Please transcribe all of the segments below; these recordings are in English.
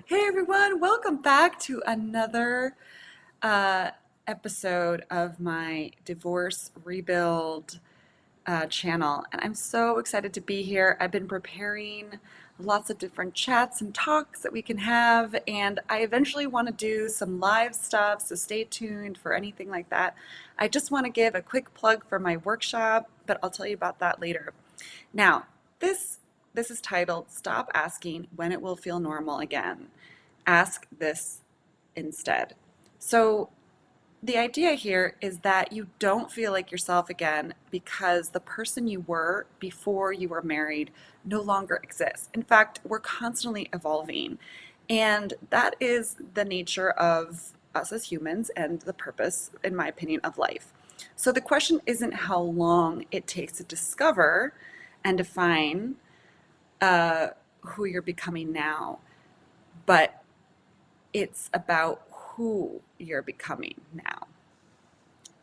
Hey everyone, welcome back to another uh, episode of my Divorce Rebuild channel. And I'm so excited to be here. I've been preparing lots of different chats and talks that we can have, and I eventually want to do some live stuff, so stay tuned for anything like that. I just want to give a quick plug for my workshop, but I'll tell you about that later. Now, this this is titled Stop Asking When It Will Feel Normal Again. Ask this instead. So the idea here is that you don't feel like yourself again because the person you were before you were married no longer exists. In fact, we're constantly evolving. And that is the nature of us as humans and the purpose, in my opinion, of life. So the question isn't how long it takes to discover and define uh, who you're becoming now, but it's about who you're becoming now.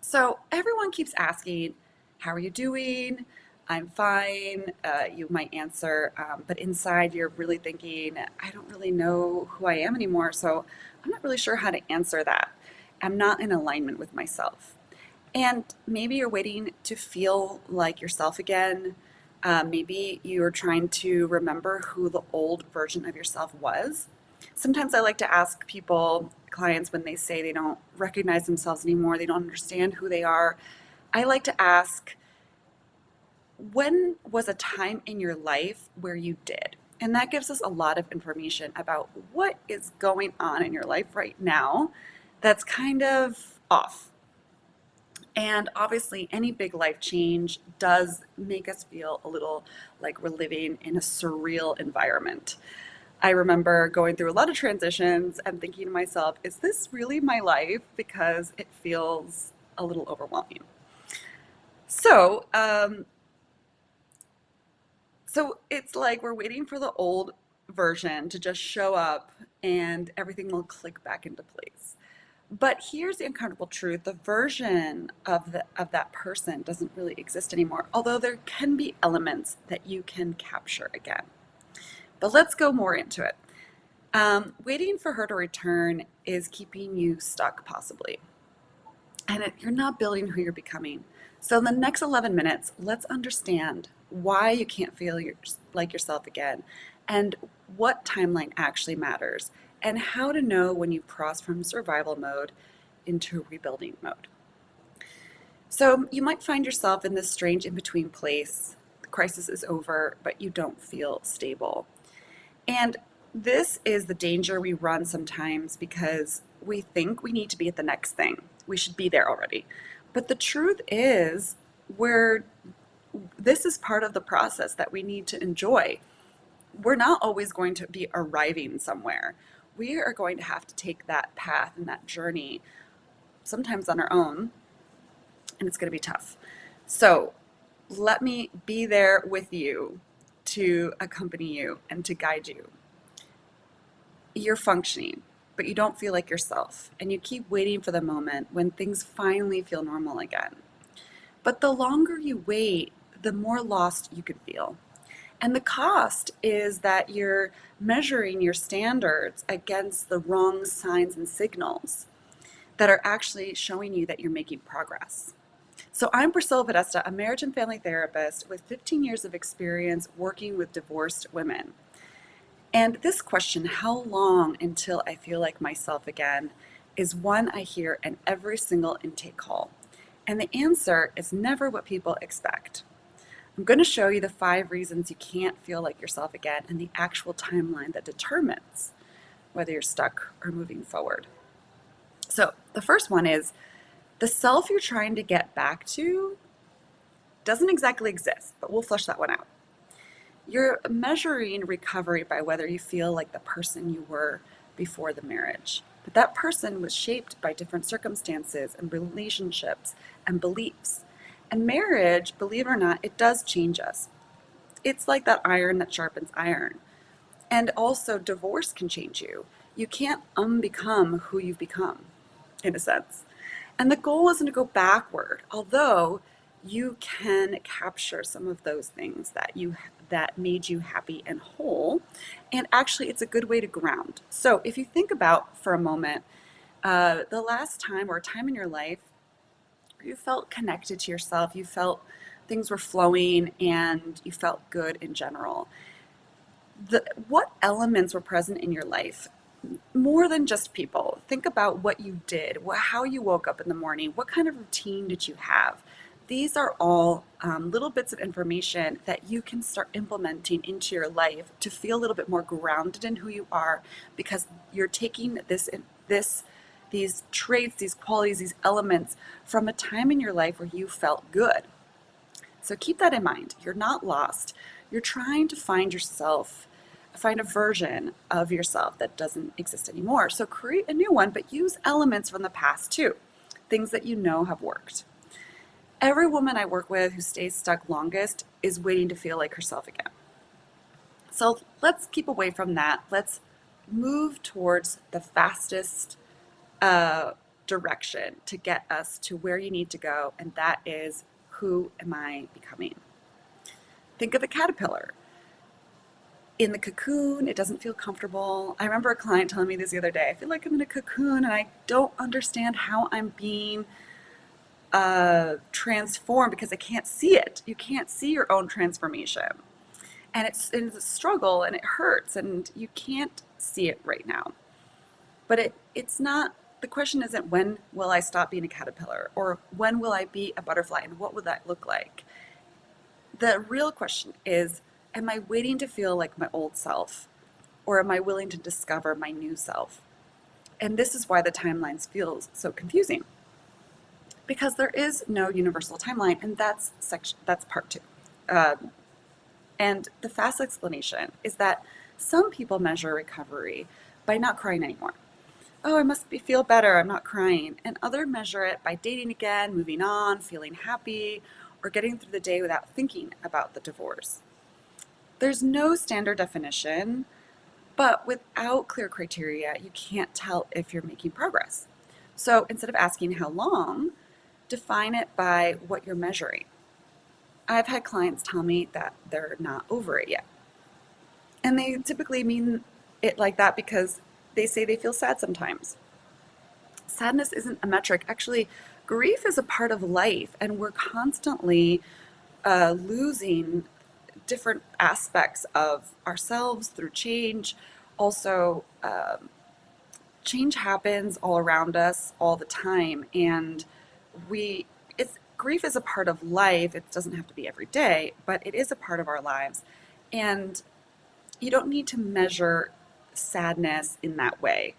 So everyone keeps asking, how are you doing? I'm fine. You might answer, but inside you're really thinking, I don't really know who I am anymore, so I'm not really sure how to answer that. I'm not in alignment with myself. And maybe you're waiting to feel like yourself again. Maybe you're trying to remember who the old version of yourself was. Sometimes I like to ask people, clients, when they say they don't recognize themselves anymore, they don't understand who they are. I like to ask, when was a time in your life where you did? And that gives us a lot of information about what is going on in your life right now that's kind of off. And obviously, any big life change does make us feel a little like we're living in a surreal environment. I remember going through a lot of transitions and thinking to myself, is this really my life? Because it feels a little overwhelming. So, um, so it's like we're waiting for the old version to just show up and everything will click back into place. But here's the uncomfortable truth. The version of that person doesn't really exist anymore, although there can be elements that you can capture again. But let's go more into it. Waiting for her to return is keeping you stuck, possibly. And you're not building who you're becoming. So, in the next 11 minutes, let's understand why you can't feel like yourself again, and what timeline actually matters, and how to know when you've crossed from survival mode into rebuilding mode. So, you might find yourself in this strange in between place. The crisis is over, but you don't feel stable. And this is the danger we run sometimes because we think we need to be at the next thing. We should be there already. But the truth is, we're this is part of the process that we need to enjoy. We're not always going to be arriving somewhere. We are going to have to take that path and that journey, sometimes on our own, and it's going to be tough. So let me be there with you to accompany you and to guide you. You're functioning, but you don't feel like yourself, and you keep waiting for the moment when things finally feel normal again. But the longer you wait, the more lost you could feel. And the cost is that you're measuring your standards against the wrong signs and signals that are actually showing you that you're making progress. So I'm Priscilla Podesta, a marriage and family therapist with 15 years of experience working with divorced women. And this question, how long until I feel like myself again, is one I hear in every single intake call. And the answer is never what people expect. I'm going to show you the 5 reasons you can't feel like yourself again and the actual timeline that determines whether you're stuck or moving forward. So, the first one is the self you're trying to get back to doesn't exactly exist, but we'll flesh that one out. You're measuring recovery by whether you feel like the person you were before the marriage. But that person was shaped by different circumstances and relationships and beliefs. And marriage, believe it or not, it does change us. It's like that iron that sharpens iron. And also, divorce can change you. You can't unbecome who you've become, in a sense. And the goal isn't to go backward, although you can capture some of those things that made you happy and whole. And actually, it's a good way to ground. So if you think about for a moment, the last time or a time in your life you felt connected to yourself, you felt things were flowing, and you felt good in general. What elements were present in your life more than just people? Think about what you did, how you woke up in the morning, what kind of routine did you have? These are all little bits of information that you can start implementing into your life to feel a little bit more grounded in who you are, because you're taking these traits, these qualities, these elements from a time in your life where you felt good. So keep that in mind. You're not lost. You're trying to find yourself, find a version of yourself that doesn't exist anymore. So create a new one, but use elements from the past too, things that you know have worked. Every woman I work with who stays stuck longest is waiting to feel like herself again. So let's keep away from that. Let's move towards the fastest direction to get us to where you need to go, and that is, who am I becoming? Think of a caterpillar. In the cocoon, it doesn't feel comfortable. I remember a client telling me this the other day. I feel like I'm in a cocoon and I don't understand how I'm being transformed because I can't see it. You can't see your own transformation. And it's a struggle and it hurts and you can't see it right now. But it's not, the question isn't when will I stop being a caterpillar or when will I be a butterfly and what would that look like? The real question is, am I waiting to feel like my old self or am I willing to discover my new self? And this is why the timelines feel so confusing, because there is no universal timeline, and that's part two. And the fast explanation is that some people measure recovery by not crying anymore. Oh, I must feel better, I'm not crying. And others measure it by dating again, moving on, feeling happy, or getting through the day without thinking about the divorce. There's no standard definition, but without clear criteria, you can't tell if you're making progress. So instead of asking how long, define it by what you're measuring. I've had clients tell me that they're not over it yet. And they typically mean it like that because they say they feel sad sometimes. Sadness isn't a metric. Actually, grief is a part of life, and we're constantly losing different aspects of ourselves through change. Also, change happens all around us all the time, and grief is a part of life. It doesn't have to be every day, but it is a part of our lives. And you don't need to measure sadness in that way.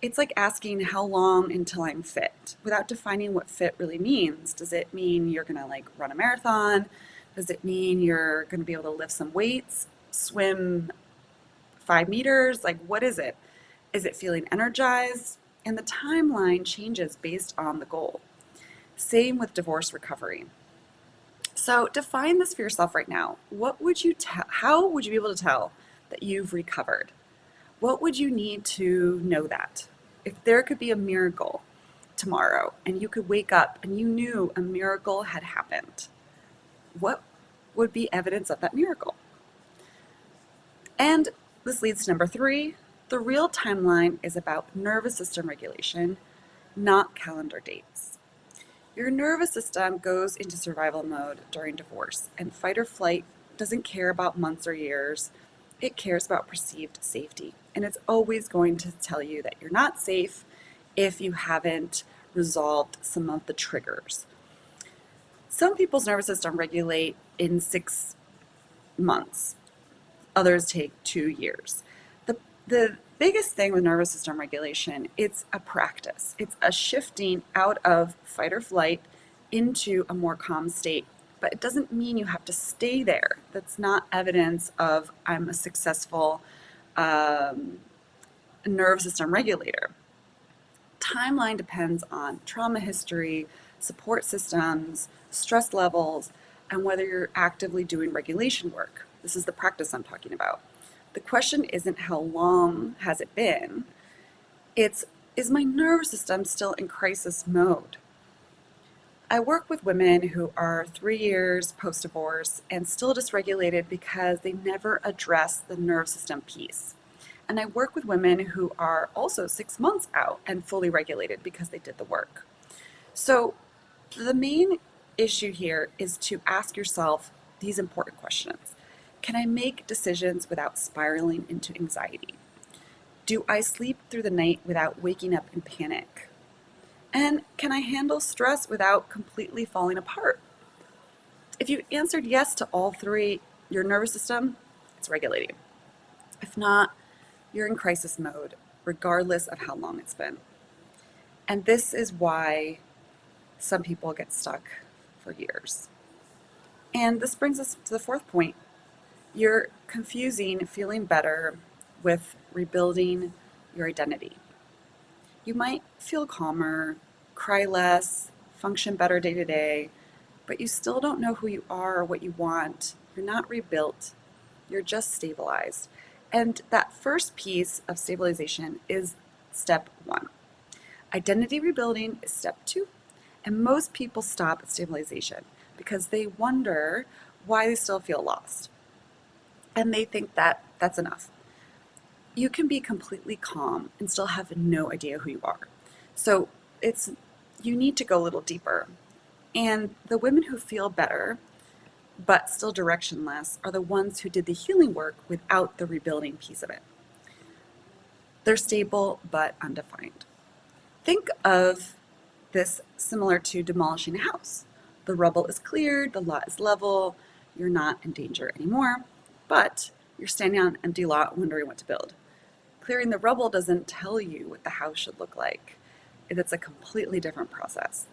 It's like asking how long until I'm fit without defining what fit really means. Does it mean you're going to like run a marathon? Does it mean you're going to be able to lift some weights, swim 5 meters? Like, what is it? Is it feeling energized? And the timeline changes based on the goal. Same with divorce recovery. So define this for yourself right now. What would you how would you be able to tell that you've recovered? What would you need to know that? If there could be a miracle tomorrow and you could wake up and you knew a miracle had happened, what would be evidence of that miracle? And this leads to number 3. The real timeline is about nervous system regulation, not calendar dates. Your nervous system goes into survival mode during divorce, and fight or flight doesn't care about months or years. It cares about perceived safety. And it's always going to tell you that you're not safe if you haven't resolved some of the triggers. Some people's nervous system regulate in 6 months. Others take 2 years. The biggest thing with nervous system regulation, it's a practice. It's a shifting out of fight or flight into a more calm state. But it doesn't mean you have to stay there. That's not evidence of I'm a successful nervous system regulator. Timeline depends on trauma history, support systems, stress levels, and whether you're actively doing regulation work. This is the practice I'm talking about. The question isn't how long has it been, it's, is my nervous system still in crisis mode? I work with women who are 3 years post-divorce and still dysregulated because they never address the nerve system piece. And I work with women who are also 6 months out and fully regulated because they did the work. So the main issue here is to ask yourself these important questions. Can I make decisions without spiraling into anxiety? Do I sleep through the night without waking up in panic? And can I handle stress without completely falling apart? If you answered yes to all three, your nervous system is regulating. If not, you're in crisis mode, regardless of how long it's been. And this is why some people get stuck for years. And this brings us to the fourth point. You're confusing feeling better with rebuilding your identity. You might feel calmer, cry less, function better day to day, but you still don't know who you are or what you want. You're not rebuilt, you're just stabilized. And that first piece of stabilization is step one. Identity rebuilding is step two. And most people stop at stabilization because they wonder why they still feel lost. And they think that that's enough. You can be completely calm and still have no idea who you are. So you need to go a little deeper. And the women who feel better but still directionless are the ones who did the healing work without the rebuilding piece of it. They're stable but undefined. Think of this similar to demolishing a house. The rubble is cleared, the lot is level, you're not in danger anymore, but you're standing on an empty lot wondering what to build. Clearing the rubble doesn't tell you what the house should look like. It's a completely different process.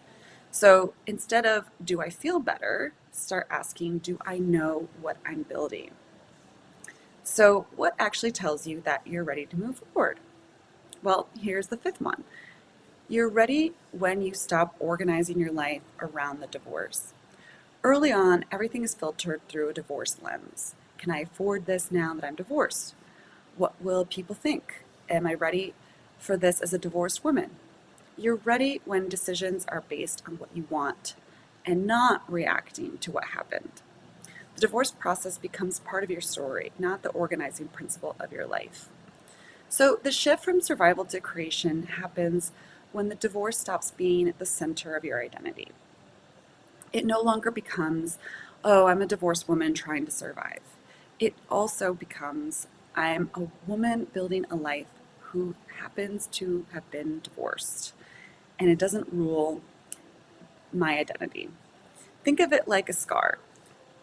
So instead of, do I feel better, start asking, do I know what I'm building? So what actually tells you that you're ready to move forward? Well, here's the fifth one. You're ready when you stop organizing your life around the divorce. Early on, everything is filtered through a divorce lens. Can I afford this now that I'm divorced? What will people think? Am I ready for this as a divorced woman? You're ready when decisions are based on what you want and not reacting to what happened. The divorce process becomes part of your story, not the organizing principle of your life. So the shift from survival to creation happens when the divorce stops being at the center of your identity. It no longer becomes, oh, I'm a divorced woman trying to survive. It also becomes, I'm a woman building a life who happens to have been divorced, and it doesn't rule my identity. Think of it like a scar.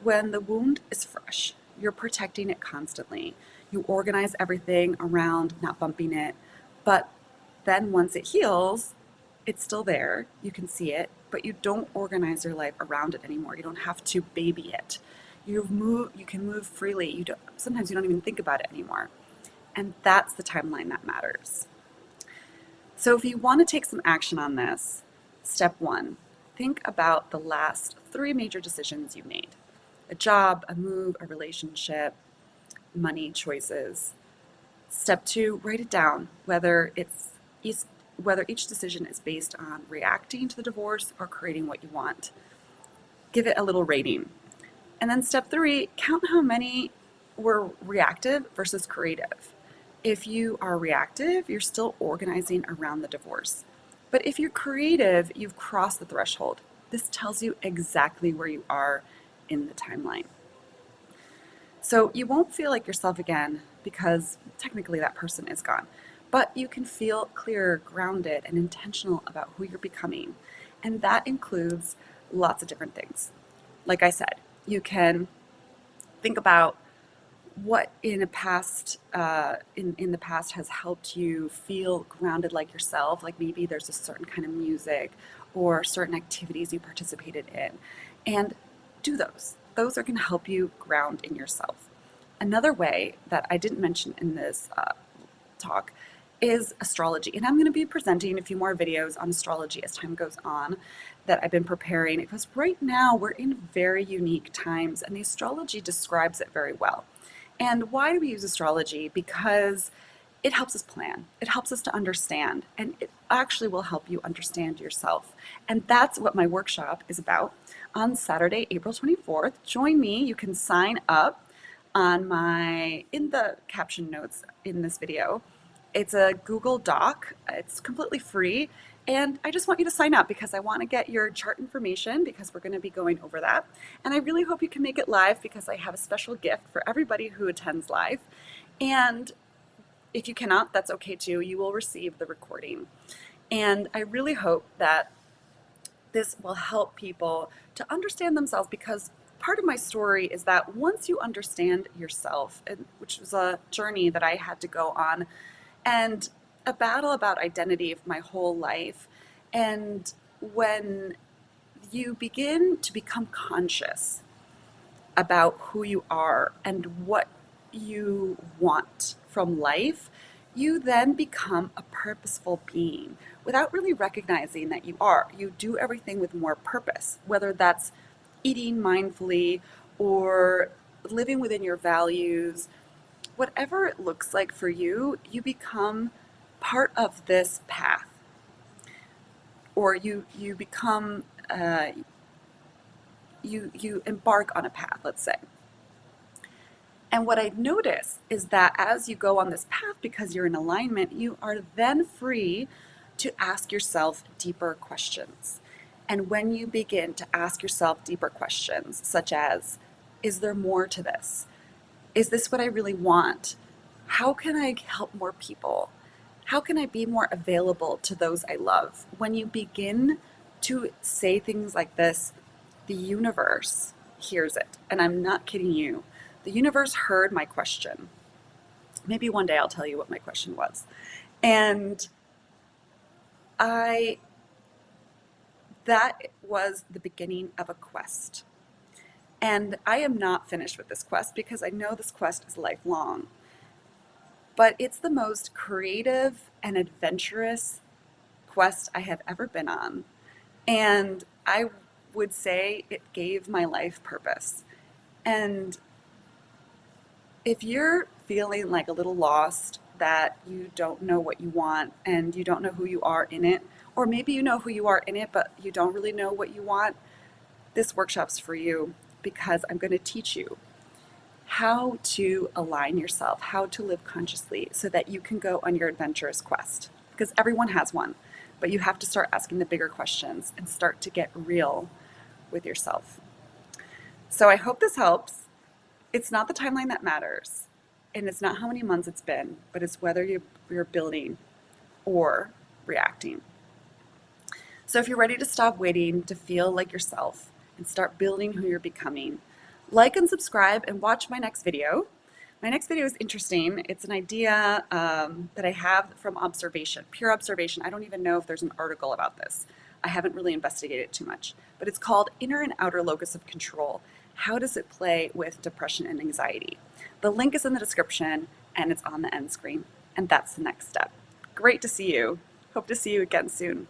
When the wound is fresh, you're protecting it constantly. You organize everything around not bumping it, but then once it heals, it's still there. You can see it, but you don't organize your life around it anymore. You don't have to baby it. You can move freely. Sometimes you don't even think about it anymore. And that's the timeline that matters. So if you want to take some action on this, step one, think about the last 3 major decisions you made. A job, a move, a relationship, money choices. Step two, write it down, whether each decision is based on reacting to the divorce or creating what you want. Give it a little rating. And then step three, count how many were reactive versus creative. If you are reactive, you're still organizing around the divorce. But if you're creative, you've crossed the threshold. This tells you exactly where you are in the timeline. So you won't feel like yourself again because technically that person is gone. But you can feel clear, grounded, and intentional about who you're becoming. And that includes lots of different things. Like I said, you can think about what in the past has helped you feel grounded like yourself. Like maybe there's a certain kind of music or certain activities you participated in, and do those. Those are going to help you ground in yourself. Another way that I didn't mention in this talk is astrology. And I'm going to be presenting a few more videos on astrology as time goes on that I've been preparing, because right now we're in very unique times and the astrology describes it very well. And why do we use astrology? Because it helps us plan. It helps us to understand, and it actually will help you understand yourself. And that's what my workshop is about. On Saturday, April 24th, join me. You can sign up in the caption notes in this video. It's a Google Doc. It's completely free. And I just want you to sign up because I want to get your chart information because we're going to be going over that. And I really hope you can make it live because I have a special gift for everybody who attends live. And if you cannot, that's okay too. You will receive the recording. And I really hope that this will help people to understand themselves, because part of my story is that once you understand yourself, which was a journey that I had to go on, and a battle about identity of my whole life, and when you begin to become conscious about who you are and what you want from life, you then become a purposeful being without really recognizing that you are. You do everything with more purpose, whether that's eating mindfully or living within your values. Whatever it looks like for you, you become part of this path, or you become you embark on a path, let's say. And what I notice is that as you go on this path, because you're in alignment, you are then free to ask yourself deeper questions. And when you begin to ask yourself deeper questions, such as, is there more to this? Is this what I really want? How can I help more people? How can I be more available to those I love? When you begin to say things like this, the universe hears it. And I'm not kidding you. The universe heard my question. Maybe one day I'll tell you what my question was. And that was the beginning of a quest. And I am not finished with this quest because I know this quest is lifelong. But it's the most creative and adventurous quest I have ever been on. And I would say it gave my life purpose. And if you're feeling like a little lost, that you don't know what you want and you don't know who you are in it, or maybe you know who you are in it, but you don't really know what you want, this workshop's for you, because I'm going to teach you how to align yourself, how to live consciously so that you can go on your adventurous quest. Because everyone has one, but you have to start asking the bigger questions and start to get real with yourself. So I hope this helps. It's not the timeline that matters, and it's not how many months it's been, but it's whether you're building or reacting. So if you're ready to stop waiting to feel like yourself and start building who you're becoming, like and subscribe and watch my next video. My next video is interesting. It's an idea that I have from observation, pure observation. I don't even know if there's an article about this. I haven't really investigated it too much, but it's called Inner and Outer Locus of Control. How does it play with depression and anxiety? The link is in the description and it's on the end screen. And that's the next step. Great to see you. Hope to see you again soon.